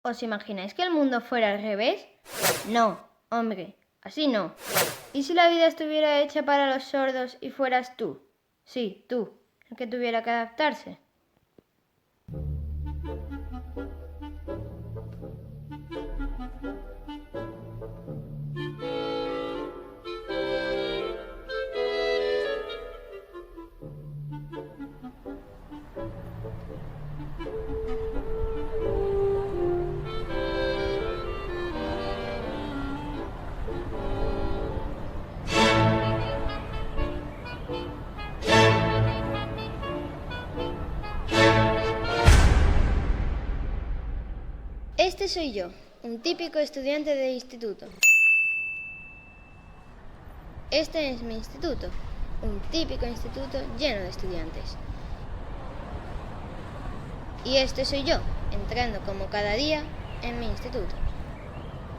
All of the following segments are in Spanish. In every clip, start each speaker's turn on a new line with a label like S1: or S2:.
S1: ¿Os imagináis que el mundo fuera al revés? No, hombre, así no. ¿Y si la vida estuviera hecha para los sordos y fueras tú? Sí, tú, el que tuviera que adaptarse. Este soy yo, un típico estudiante de instituto. Este es mi instituto, un típico instituto lleno de estudiantes. Y este soy yo, entrando como cada día en mi instituto.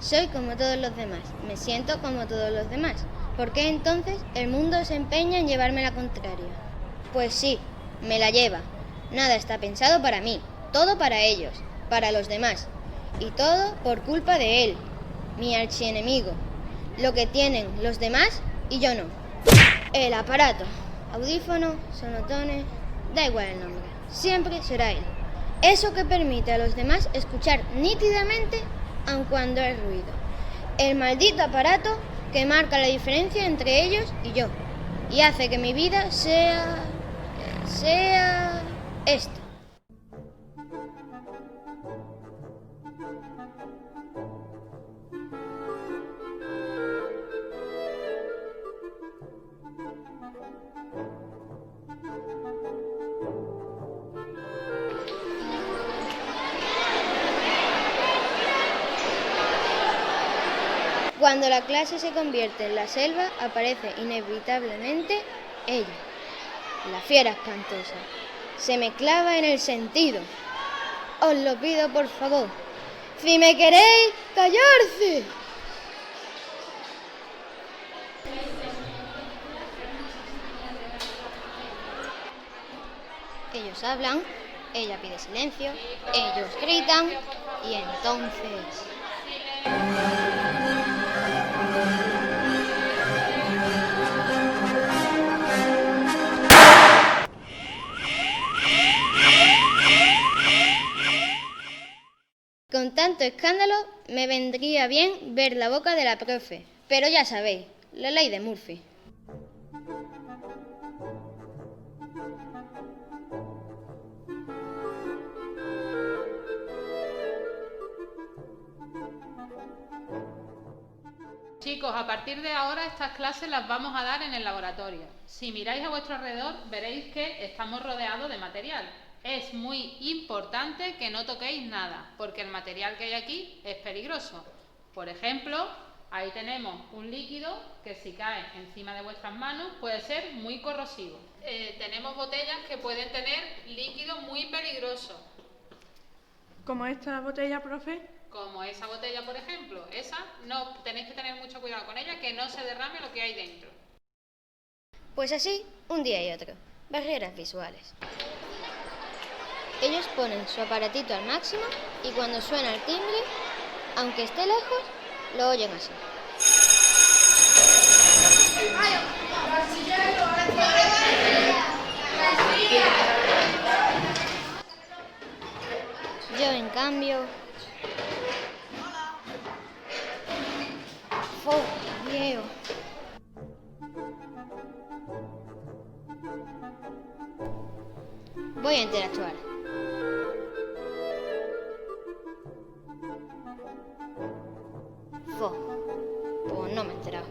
S1: Soy como todos los demás, me siento como todos los demás. ¿Por qué entonces el mundo se empeña en llevarme la contraria? Pues sí, me la lleva. Nada está pensado para mí, todo para ellos, para los demás. Y todo por culpa de él, mi archienemigo. Lo que tienen los demás y yo no. El aparato, audífono, sonotones, da igual el nombre, siempre será él. Eso que permite a los demás escuchar nítidamente aun cuando hay ruido. El maldito aparato que marca la diferencia entre ellos y yo y hace que mi vida sea esto. Cuando la clase se convierte en la selva, aparece inevitablemente ella, la fiera espantosa. Se me clava en el sentido. Os lo pido por favor. Si me queréis, callarse. Ellos hablan, ella pide silencio, ellos gritan y entonces... Con tanto escándalo me vendría bien ver la boca de la profe, pero ya sabéis, la ley de Murphy.
S2: Chicos, a partir de ahora estas clases las vamos a dar en el laboratorio. Si miráis a vuestro alrededor veréis que estamos rodeados de material. Es muy importante que no toquéis nada, porque el material que hay aquí es peligroso. Por ejemplo, ahí tenemos un líquido que si cae encima de vuestras manos puede ser muy corrosivo. Tenemos botellas que pueden tener líquido muy peligroso.
S3: ¿Como esta botella, profe?
S2: Como esa botella, por ejemplo. Esa no tenéis que tener mucho cuidado con ella, que no se derrame lo que hay dentro.
S1: Pues así, un día y otro. Barreras visuales. Ellos ponen su aparatito al máximo y cuando suena el timbre, aunque esté lejos, lo oyen así. Yo, en cambio... ¡Oh, viejo! Voy a interactuar. Pues no me he enterado.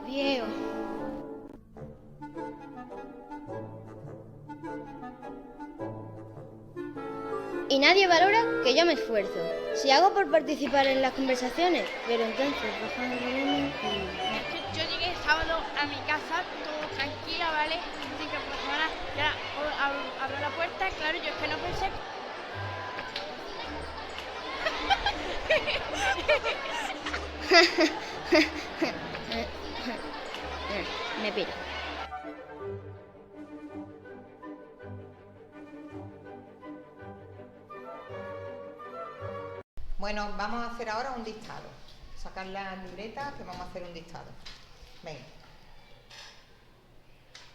S1: Viejo. Y nadie valora que yo me esfuerzo. Si hago por participar en las conversaciones, pero entonces bajan el volumen y...
S4: Yo llegué el sábado a mi casa todo tranquila, ¿vale? Sin que el profesor Nada, ya abro la puerta, claro, yo es que no pensé.
S1: Me piro.
S5: Bueno, vamos a hacer ahora un dictado. Sacar la libreta que vamos a hacer un dictado. Venga.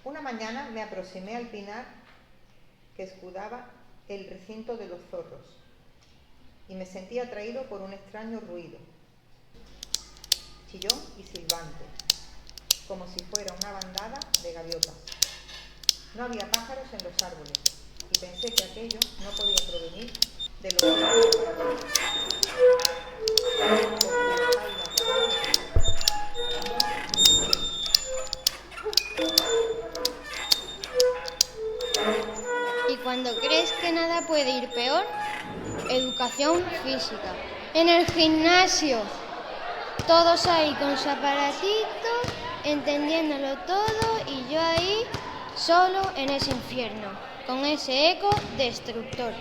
S5: Una mañana me aproximé al pinar que escudaba el recinto de los zorros y me sentí atraído por un extraño ruido, chillón y silbante, como si fuera una bandada de gaviotas. No había pájaros en los árboles y pensé que aquello no podía provenir de los zorros.
S1: Y cuando crees que nada puede ir peor, educación física. En el gimnasio, todos ahí con su aparatito, entendiéndolo todo y yo ahí solo en ese infierno, con ese eco destructor.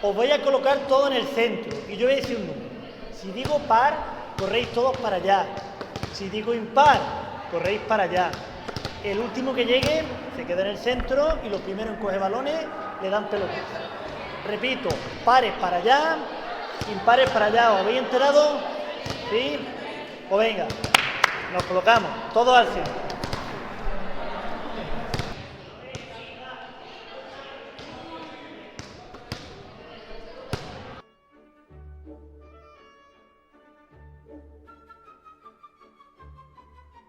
S6: Os voy a colocar todo en el centro y yo voy a decir un número. Si digo par, corréis todos para allá. Si digo impar, corréis para allá. El último que llegue se queda en el centro y los primeros en coger balones le dan pelotas. Repito, pares para allá, impares para allá. ¿Os habéis enterado? ¿Sí? Pues venga, nos colocamos todos al centro.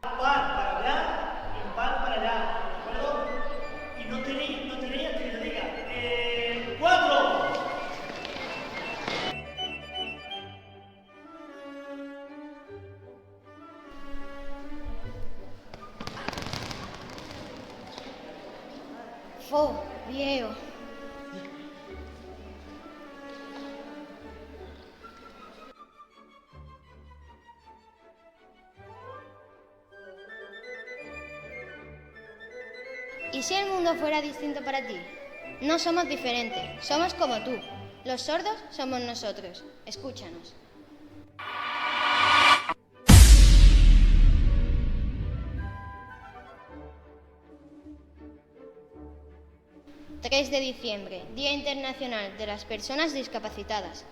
S6: Par para allá, impar para allá, ¿de acuerdo? Y no tenéis hasta que te diga. ¡4!
S1: ¡Fo, viejo! ¿Y si el mundo fuera distinto para ti? No somos diferentes, somos como tú. Los sordos somos nosotros. Escúchanos. 3 de diciembre, Día Internacional de las Personas Discapacitadas.